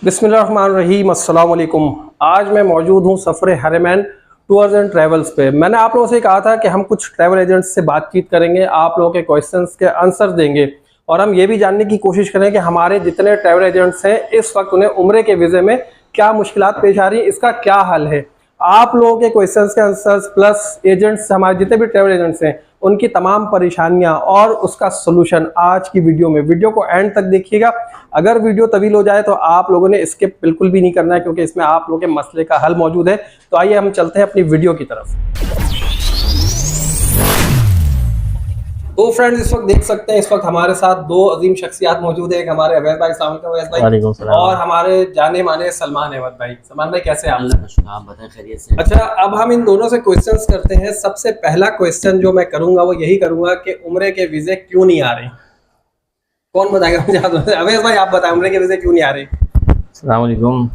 बिस्मिल्लाहिर्रहमानिर्रहीम, अस्सलाम वालेकुम। आज मैं मौजूद हूँ सफ़र हरमैन टूर्स एंड ट्रैवल्स पे। मैंने आप लोगों से कहा था कि हम कुछ ट्रैवल एजेंट्स से बातचीत करेंगे, आप लोगों के क्वेश्चंस के आंसर देंगे और हम ये भी जानने की कोशिश करें कि हमारे जितने ट्रैवल एजेंट्स हैं इस वक्त उन्हें उम्रे के वीज़े में क्या मुश्किलात पेश आ रही है, इसका क्या हल है। आप लोगों के क्वेश्चंस के आंसर्स प्लस एजेंट्स, हमारे जितने भी ट्रैवल एजेंट्स हैं उनकी तमाम परेशानियां और उसका सोल्यूशन आज की वीडियो को एंड तक देखिएगा। अगर वीडियो तवील हो जाए तो आप लोगों ने स्किप बिल्कुल भी नहीं करना है, क्योंकि इसमें आप लोगों के मसले का हल मौजूद है। तो आइए हम चलते हैं अपनी वीडियो की तरफ। तो फ्रेंड्स, इस वक्त देख सकते हैं, इस वक्त हमारे साथ दो अजीम शख्सियात मौजूद है। एक हमारे अवैध भाई, अस्सलाम वालेकुम अवैध भाई, और हमारे जाने माने सलमान अहमद भाई। सलमान भाई कैसे हैं आप बताएं, खैरियत से? अच्छा, अब हम इन दोनों से क्वेश्चंस करते हैं। सबसे पहला क्वेश्चन जो मैं करूंगा वो यही करूंगा कि उम्रे के वीजे क्यों नहीं आ रहे? कौन बताएगा मुझे? अवैध भाई आप बताएं, उम्रे के वीजे क्यों नहीं आ रहे? अस्सलाम वालेकुम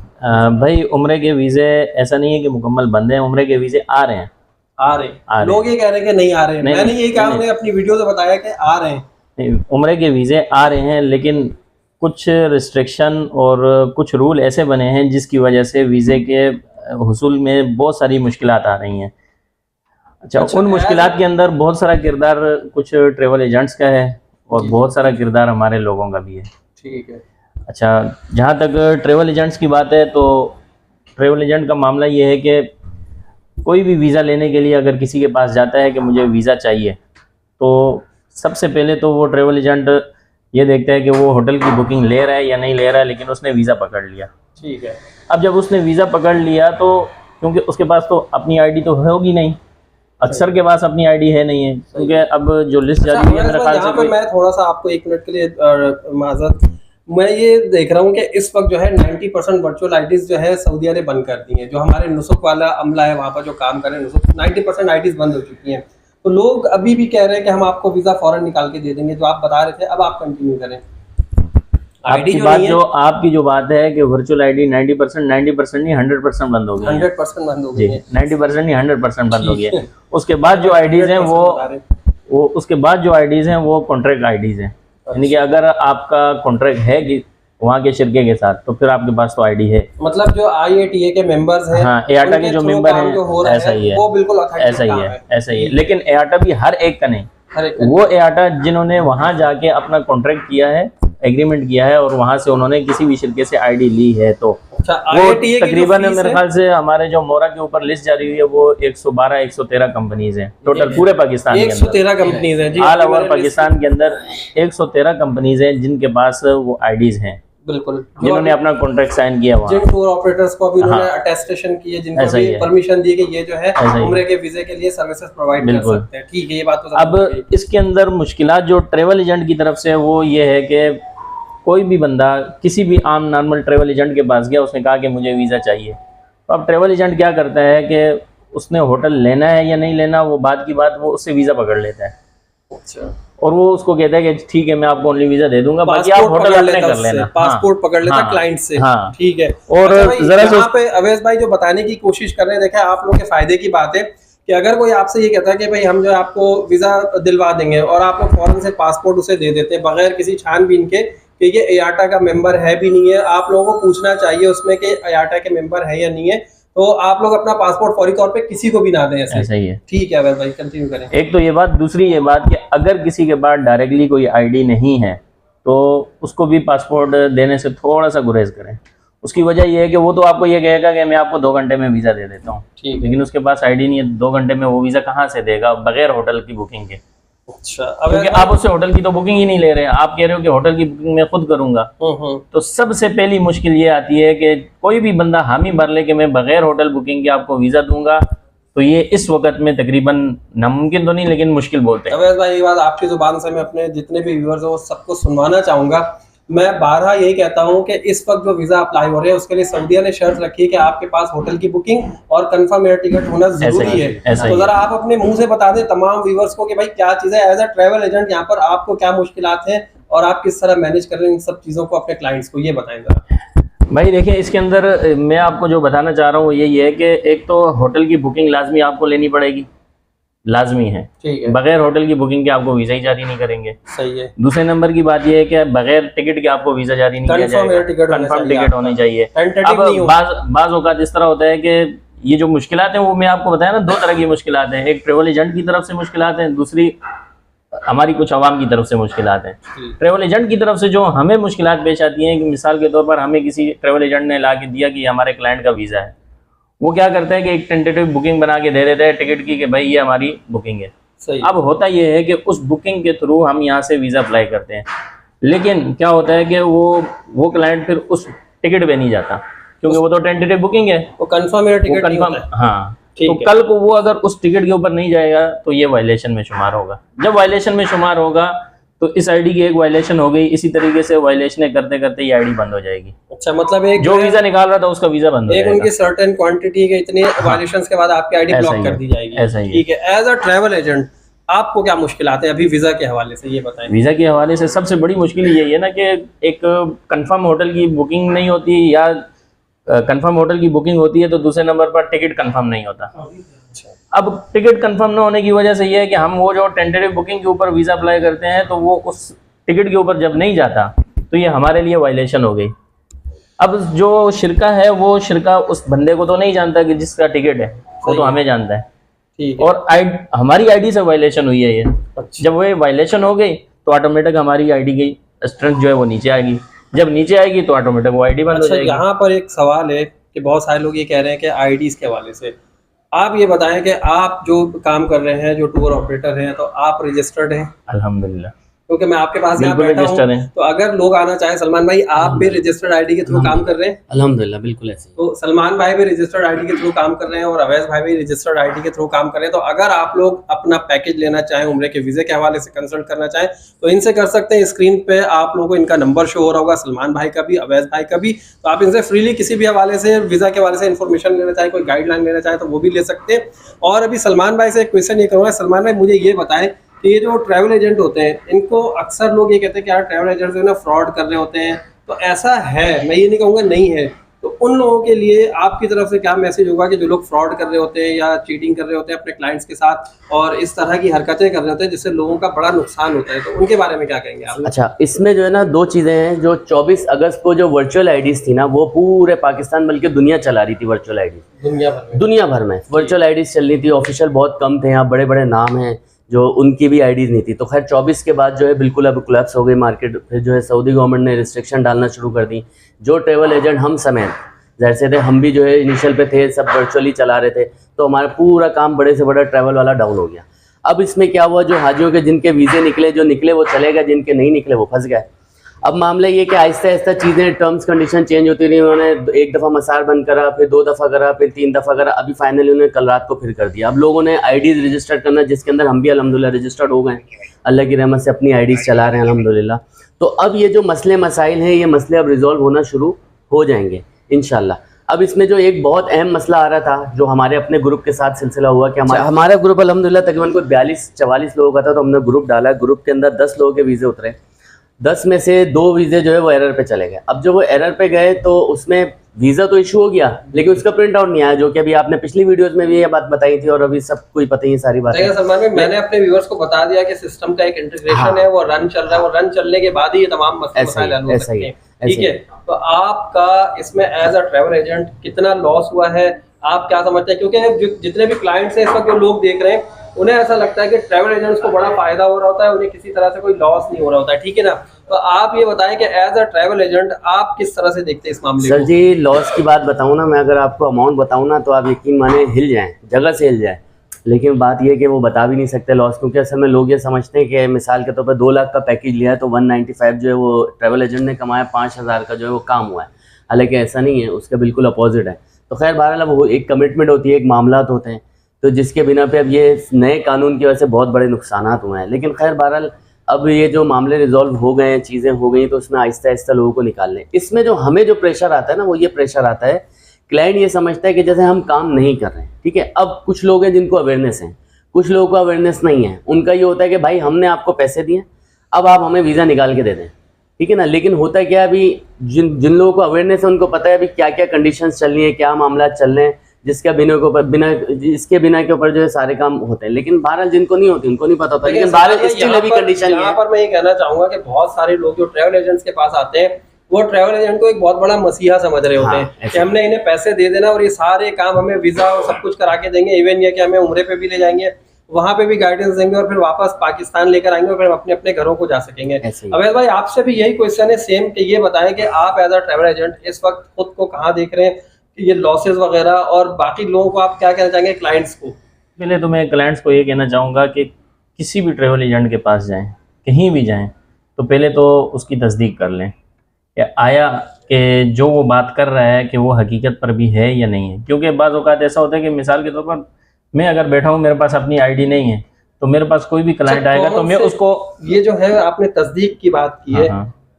भाई, उम्रे के वीज़े ऐसा नहीं है कि मुकम्मल बंद हैं, उम्रे के वीज़े आ रहे हैं। लोग ये कह रहे हैं कि नहीं आ रहे हैं। मैंने ये कहा, हमने अपनी वीडियो से बताया कि आ रहे हैं। उम्रे के वीज़े आ रहे हैं, लेकिन कुछ रिस्ट्रिक्शन और कुछ रूल ऐसे बने हैं जिसकी वजह से वीज़े के हुसूल में बहुत सारी मुश्किलात आ रही हैं। अच्छा, उन मुश्किलात के अंदर बहुत सारा किरदार कुछ ट्रेवल एजेंट्स का है और बहुत सारा किरदार हमारे लोगों का भी है। ठीक है। अच्छा, जहाँ तक ट्रेवल एजेंट्स की बात है तो ट्रेवल एजेंट का मामला ये है कि कोई भी वीज़ा लेने के लिए अगर किसी के पास जाता है कि मुझे वीज़ा चाहिए, तो सबसे पहले तो वो ट्रेवल एजेंट ये देखता है कि वो होटल की बुकिंग ले रहा है या नहीं ले रहा है, लेकिन उसने वीज़ा पकड़ लिया। ठीक है। अब जब उसने वीज़ा पकड़ लिया तो क्योंकि उसके पास तो अपनी आईडी तो होगी नहीं, अक्सर के पास अपनी आईडी है नहीं है, क्योंकि अब जो लिस्ट जारी हुई है मेरे ख्याल से। मैं थोड़ा सा आपको एक मिनट के लिए माजरत, मैं ये देख रहा हूँ कि इस वक्त जो है 90% वर्चुअल आईडीज जो है सऊदीया ने बंद कर दी हैं। जो हमारे नुसुक वाला अमला है वहाँ पर जो काम कर रहे हैं नुसुक, 90% आईडीज बंद हो चुकी हैं। तो लोग अभी भी कह रहे हैं कि हम आपको वीज़ा फ़ौरन निकाल के दे देंगे, जो आप बता रहे थे। अब आप कंटिन्यू करें। आपकी जो बात है कि वर्चुअल आईडी 90% नहीं 100% बंद हो गई, 100% बंद हो गई है। 90% नहीं 100% बंद हो गई है। उसके बाद जो आईडीज हैं वो कॉन्ट्रैक्ट आईडीज हैं, यानी कि अगर आपका कॉन्ट्रैक्ट है कि वहाँ के शिरके के साथ, तो फिर आपके पास तो आईडी है। मतलब जो IATA के मेंबर्स हैं, हाँ, एआटा के जो मेंबर हैं, ऐसा ही है, वो बिल्कुल ऐसा ही है। लेकिन एआटा भी हर एक का नहीं, वो एआटा जिन्होंने वहाँ जाके अपना कॉन्ट्रैक्ट किया है, एग्रीमेंट किया है और वहाँ से उन्होंने किसी भी शिरके से आईडी ली है, तो वो तकरीबन मेरे ख्याल से हमारे जो मोरा के ऊपर लिस्ट जारी हुई है वो 112-113 कंपनीज हैं टोटल पूरे पाकिस्तान के अंदर। 113 कंपनीज हैं जी, ऑल ओवर पाकिस्तान के अंदर 113 कंपनीज हैं जिनके पास वो आईडीज हैं, बिल्कुल, जिन्होंने अपना कॉन्ट्रैक्ट साइन किया वहाँ। जिन टूर ऑपरेटर्स को भी उन्होंने अटेस्टेशन की है, जिनको भी परमिशन दी कि ये जो है उम्रे के वीजे के लिए सर्विसेज प्रोवाइड कर सकते हैं। ठीक है, ये बात तो। अब इसके अंदर मुश्किलात जो ट्रेवल एजेंट की तरफ से वो ये है कि कोई भी बंदा किसी भी आम नॉर्मल ट्रेवल एजेंट के पास गया, उसने कहा कि मुझे वीज़ा चाहिए, तो अब ट्रेवल एजेंट क्या करता है कि उसने होटल लेना है या नहीं लेना, वो बात की बात, वो उससे वीज़ा पकड़ लेता है। अच्छा। और वो उसको कहता है कि ठीक है मैं आपको ओनली वीज़ा दे दूंगा, बाकी आप होटल अपने कर लेना। पासपोर्ट पकड़ लेता क्लाइंट से। हाँ, ठीक है। और जरा यहाँ पे अवैध भाई जो बताने की कोशिश कर रहे हैं, देखें आप लोग के फायदे की बात है कि अगर कोई आपसे ये कहता है कि भाई हम जो आपको वीज़ा दिलवा देंगे और आप लोग फौरन से पासपोर्ट उसे दे देते हैं बगैर किसी छानबीन के कि ये एआटा का मेंबर है भी नहीं है, आप लोगों को पूछना चाहिए उसमें कि एआटा के मेंबर है या नहीं है, तो आप लोग अपना पासपोर्ट फौरी तौर पे किसी को भी ना दें। ऐसा ही है। ठीक है भाई, कंटिन्यू करें। एक तो ये बात, दूसरी ये बात कि अगर किसी के पास डायरेक्टली कोई आईडी नहीं है तो उसको भी पासपोर्ट देने से थोड़ा सा गुरेज करें। उसकी वजह यह है कि वो तो आपको ये कहेगा कि मैं आपको 2 घंटे में वीज़ा दे देता हूँ, लेकिन उसके पास आईडी नहीं है, 2 घंटे में वो वीज़ा कहाँ से देगा बगैर होटल की बुकिंग के? अच्छा, क्योंकि आप उससे होटल की तो बुकिंग ही नहीं ले रहे हैं, आप कह रहे हो कि होटल की बुकिंग मैं खुद करूंगा। तो सबसे पहली मुश्किल ये आती है कि कोई भी बंदा हामी भर ले कि मैं बगैर होटल बुकिंग के आपको वीज़ा दूंगा, तो ये इस वक्त में तकरीबन नामुमकिन तो नहीं लेकिन मुश्किल बोलते हैं। अवैध भाई, ये बात आपकी जुबान से मैं अपने जितने भी व्यूअर्स हैं वो सबको सुनवाना चाहूँगा। मैं बारहा यही कहता हूं कि इस वक्त जो वीज़ा अप्लाई हो रहे हैं उसके लिए सऊदीया ने शर्त रखी है कि आपके पास होटल की बुकिंग और कंफर्म एयर टिकट होना जरूरी है। तो जरा आप अपने मुंह से बता दें तमाम व्यूअर्स को कि भाई क्या चीज़ है, एज अ ट्रैवल एजेंट यहाँ पर आपको क्या मुश्किलात हैं और आप किस तरह मैनेज कर रहे हैं इन सब चीज़ों को अपने क्लाइंट्स को, ये बताएं जरा। भाई देखिए, इसके अंदर मैं आपको जो बताना चाह रहा हूँ यही है कि एक तो होटल की बुकिंग लाजमी आपको लेनी पड़ेगी, लाजमी है। ठीक है, बगैर होटल की बुकिंग के आपको वीजा ही जारी नहीं करेंगे। सही है। दूसरे नंबर की बात यह है कि बगैर टिकट के आपको वीजा जारी नहीं किया जाएगा, कंफर्म टिकट होनी चाहिए। अब बाज औकात इस तरह होता है कि ये जो मुश्किलात हैं वो मैं आपको बताया ना, 2 तरह की मुश्किलात हैं। एक ट्रेवल एजेंट की तरफ से मुश्किलात हैं, दूसरी हमारी कुछ आवाम की तरफ से मुश्किलात हैं। ट्रेवल एजेंट की तरफ से जो हमें मुश्किलात पेश आती हैं कि मिसाल के तौर पर हमें किसी ट्रेवल एजेंट ने ला के दिया कि हमारे क्लाइंट का वीज़ा है, वो क्या करता है कि एक टेंटेटिव बुकिंग बना के दे देता है टिकट की कि भाई ये हमारी बुकिंग है। सही। अब होता ये है कि उस बुकिंग के थ्रू हम यहाँ से वीज़ा अप्लाई करते हैं, लेकिन क्या होता है कि वो क्लाइंट फिर उस टिकट पे नहीं जाता, क्योंकि वो तो टेंटेटिव बुकिंग है, वो कंफर्म टिकट नहीं होता है। हाँ, तो कल को वो अगर उस टिकट के ऊपर नहीं जाएगा तो ये वायलेशन में शुमार होगा। जब वायलेशन में शुमार होगा तो इस आईडी की एक वायलेशन हो गई, इसी तरीके से वायलेशन करते करते ये आईडी बंद हो जाएगी। अच्छा, मतलब एक जो वीजा निकाल रहा था उसका वीजा बंद हो जाएगा। उनकी सर्टेन क्वांटिटी के इतने वायलेशंस के बाद आपकी आईडी ब्लॉक कर दी जाएगी। ऐसा ही है। ठीक है। एज अ ट्रैवल एजेंट आपको क्या मुश्किलात है अभी वीजा के हवाले से, ये बताएं। वीजा के हवाले से सबसे बड़ी मुश्किल यही है ना कि एक कंफर्म होटल की बुकिंग नहीं होती, या कंफर्म होटल की बुकिंग होती है तो दूसरे नंबर पर टिकट कंफर्म नहीं होता। अब टिकट कंफर्म न होने की वजह से ये है कि हम वो जो टेंटेटिव बुकिंग के ऊपर वीज़ा अप्लाई करते हैं तो वो उस टिकट के ऊपर जब नहीं जाता तो ये हमारे लिए वायलेशन हो गई। अब जो शिरका है वो शिरका उस बंदे को तो नहीं जानता कि जिसका टिकट है, वो तो हमें जानता है। ठीक है। और हमारी आईडी से वायलेशन हुई है ये। अच्छा। जब वो वायलेशन हो गई तो ऑटोमेटिक हमारी आईडी की स्ट्रेंथ जो है वो नीचे आएगी, जब नीचे आएगी तो ऑटोमेटिक वो आईडी बंद हो जाएगी। यहाँ पर एक सवाल है कि बहुत सारे लोग ये कह रहे हैं कि आईडीज के हवाले से आप ये बताएं कि आप जो काम कर रहे हैं, जो टूर ऑपरेटर हैं, तो आप रजिस्टर्ड हैं? अल्हम्दुलिल्लाह, क्योंकि मैं आपके पास यहाँ बैठा हूँ, तो अगर लोग आना चाहे, सलमान भाई आप भी रजिस्टर्ड आईडी के थ्रू काम कर रहे हैं? अल्हम्दुलिल्लाह, बिल्कुल ऐसे। तो सलमान भाई भी रजिस्टर्ड आईडी के थ्रू काम कर रहे हैं और अवैस भाई भी रजिस्टर्ड आईडी के थ्रू काम कर रहे हैं। तो अगर आप लोग अपना पैकेज लेना चाहें, उम्रे के वीजे के हवाले से कंसल्ट करना चाहें, तो इनसे कर सकते हैं। स्क्रीन पे आप लोगों को इनका नंबर शो हो रहा होगा, सलमान भाई का भी, अवैस भाई का भी। तो आप इनसे फ्रीली किसी भी हवाले से, वीजा के हवाले से इन्फॉर्मेशन लेना चाहें, कोई गाइडलाइन लेना चाहें तो वो भी ले सकते हैं। और अभी सलमान भाई से एक क्वेश्चन ये करूँगा, सलमान भाई मुझे ये बताएं कि ये जो ट्रैवल एजेंट होते हैं, इनको अक्सर लोग ये कहते हैं कि यार ट्रैवल एजेंट जो है ना फ्रॉड कर रहे होते हैं, तो ऐसा है? मैं ये नहीं कहूँगा नहीं है। तो उन लोगों के लिए आपकी तरफ से क्या मैसेज होगा कि जो लोग फ्रॉड कर रहे होते हैं या चीटिंग कर रहे होते हैं अपने क्लाइंट्स के साथ और इस तरह की हरकतें कर रहे होते हैं जिससे लोगों का बड़ा नुकसान होता है, तो उनके बारे में क्या कहेंगे आप? अच्छा, इसमें जो है ना 2 चीज़ें हैं। जो 24 अगस्त को जो वर्चुअल आईडीज थी ना, वो पूरे पाकिस्तान बल्कि दुनिया चला रही थी। वर्चुअल आईडीज दुनिया भर में वर्चुअल आईडीज चल रही थी। ऑफिशियल बहुत कम थे, यहाँ बड़े बड़े नाम हैं जो उनकी भी आईडीज़ नहीं थी। तो खैर 24 के बाद जो है बिल्कुल अब कोलैप्स हो गई मार्केट। फिर जो है सऊदी गवर्नमेंट ने रिस्ट्रिक्शन डालना शुरू कर दी। जो ट्रैवल एजेंट हम समेत ज़ाहिर से थे, हम भी जो है इनिशियल पे थे, सब वर्चुअली चला रहे थे, तो हमारा पूरा काम बड़े से बड़ा ट्रैवल वाला डाउन हो गया। अब इसमें क्या हुआ, जो हाजियों के जिनके वीज़े निकले, जो निकले वो चले गए, जिनके नहीं निकले वो फंस गए। अब मामला ये कि आहिस्ता आहिस्ता चीज़ें, टर्म्स कंडीशन चेंज होती रही। उन्होंने एक दफ़ा मसार बंद करा, फिर 2 दफ़ा करा, फिर 3 दफ़ा करा, अभी फाइनली उन्होंने कल रात को फिर कर दिया। अब लोगों ने आईडीज़ रजिस्टर करना, जिसके अंदर हम भी अल्हम्दुलिल्लाह रजिस्टर्ड हो गए, अल्लाह की रहमत से अपनी आईडीज़ चला रहे हैं अल्हम्दुलिल्लाह। तो अब ये जो मसले मसाइल हैं, ये मसले अब रिजॉल्व होना शुरू हो जाएंगे इंशाल्लाह। अब इसमें जो एक बहुत अहम मसला आ रहा था, जो हमारे अपने ग्रुप के साथ सिलसिला हुआ कि हमारा ग्रुप अल्हम्दुलिल्लाह तकरीबन कोई 42-44 लोगों का था। तो हमने ग्रुप डाला, ग्रुप के अंदर 10 लोगों के वीज़े उतरे। 10 में से 2 वीज़े जो है वो एरर पे चले गए। अब जब वो एरर पे गए तो उसमें वीज़ा तो इशू हो गया, लेकिन उसका प्रिंट आउट नहीं आया, जो कि अभी आपने पिछली वीडियोस में भी ये बात बताई थी और अभी सबको ही पता ही सारी बात है। सलमान भाई, मैंने अपने व्यूअर्स को बता दिया कि सिस्टम का एक इंटीग्रेशन है, वो रन चल रहा है, वो रन चलने के बाद ही ये तमाम मसले हल हो सकते हैं। ठीक है, तो आपका इसमें एज अ ट्रैवल एजेंट कितना लॉस हुआ है, आप क्या समझते हैं? क्योंकि जितने भी क्लाइंट्स हैं इस वक्त, जो लोग देख रहे हैं, उन्हें ऐसा लगता है कि ट्रैवल एजेंट्स को बड़ा फायदा हो रहा होता है, उन्हें किसी तरह से कोई लॉस नहीं हो रहा होता है। ठीक है ना? तो आप ये बताएं कि एज अ ट्रैवल एजेंट आप किस तरह से देखते हैं इस मामले को? सर जी, लॉस की बात बताऊं ना, मैं अगर आपको अमाउंट बताऊं ना तो आप यकीन माने हिल जाएं, जगह से हिल जाए। लेकिन बात यह है कि वो बता भी नहीं सकते लॉस, क्योंकि असल में लोग ये समझते हैं कि मिसाल के तौर पर 2 लाख का पैकेज लिया है तो 195 जो है वो ट्रैवल एजेंट ने कमाया, 5000 का जो है वो काम हुआ है। हालांकि ऐसा नहीं है, उसका बिल्कुल अपोजिट है। तो खैर बहरहाल अब वो एक कमिटमेंट होती है, एक मामलात होते हैं, तो जिसके बिना पे अब ये नए कानून की वजह से बहुत बड़े नुकसानात हुए हैं। लेकिन खैर बहरहाल अब ये जो मामले रिजॉल्व हो गए हैं, चीज़ें हो गई, तो उसमें आहिस्ता आहिस्ता लोगों को निकाल लें। इसमें जो हमें जो प्रेशर आता है ना, वो ये प्रेशर आता है, क्लाइंट ये समझता है कि जैसे हम काम नहीं कर रहे हैं। ठीक है, अब कुछ लोग हैं जिनको अवेयरनेस है, कुछ लोगों को अवेयरनेस नहीं है। उनका ये होता है कि भाई हमने आपको पैसे दिए, अब आप हमें वीज़ा निकाल के दे दें। ठीक है ना? लेकिन होता है क्या, अभी जिन लोगों को अवेयरनेस है उनको पता है अभी क्या क्या कंडीशंस चल रही हैं, क्या मामला चल रहे हैं, जिसके इसके बिना के ऊपर जो है सारे काम होते हैं, लेकिन बहरहाल जिनको नहीं होती उनको नहीं पता होता। लेकिन बहरहाल स्टिल अभी कंडीशन यहाँ पर मैं ये कहना चाहूंगा कि बहुत सारे लोग जो ट्रैवल एजेंट्स के पास आते हैं वो ट्रैवल एजेंट को एक बहुत बड़ा मसीहा समझ रहे होते हैं कि हमने इन्हें पैसे दे देना और ये सारे काम हमें वीजा और सब कुछ करा के देंगे, इवन ये कि हमें उम्रे पे भी ले जाएंगे, वहां पे भी गाइडेंस देंगे और फिर वापस पाकिस्तान लेकर आएंगे और फिर अपने अपने घरों को जा सकेंगे। अवैध भाई आपसे भी यही क्वेश्चन है सेम कि ये बताएं कि आप एज अ ट्रैवल एजेंट इस वक्त खुद को कहाँ देख रहे हैं कि ये लॉसेस वगैरह, और बाकी लोगों को आप क्या कहना चाहेंगे क्लाइंट्स को? पहले तो मैं क्लाइंट्स को ये कहना चाहूँगा कि किसी भी ट्रैवल एजेंट के पास जाएं, कहीं भी जाएं, तो पहले तो उसकी तस्दीक कर लें कि आया कि जो वो बात कर रहा है कि वो हकीकत पर भी है या नहीं है। क्योंकि बाज़ औक़ात ऐसा होता है कि मिसाल के तौर पर मैं अगर बैठा हूँ, मेरे पास अपनी आईडी नहीं है, तो मेरे पास कोई भी क्लाइंट आएगा तो मैं उसको, ये जो है आपने तस्दीक की बात की है,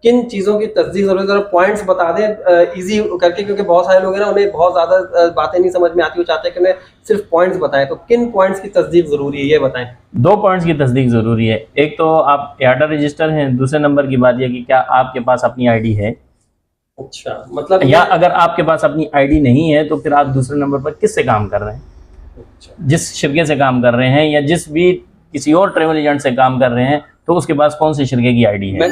किन चीज़ों की तस्दीक जरूरत है, पॉइंट्स बता दें इजी करके, क्योंकि बहुत सारे लोग हैं ना उन्हें बहुत ज़्यादा बातें नहीं समझ में आती, वो चाहते हैं कि उन्हें सिर्फ पॉइंट्स बताएं। तो किन पॉइंट्स की तस्दीक ज़रूरी है ये बताएं। 2 पॉइंट्स की तस्दीक ज़रूरी है। एक तो आप EATA रजिस्टर हैं, दूसरे नंबर की बात यह कि क्या आपके पास अपनी आईडी है। अच्छा, मतलब या अगर आपके पास अपनी आईडी नहीं है तो फिर आप दूसरे नंबर पर किससे काम कर रहे हैं? जिस शिरके से काम कर रहे हैं या जिस भी किसी और ट्रैवल एजेंट से काम कर रहे हैं, तो उसके पास कौन सी शिरके की आईडी है।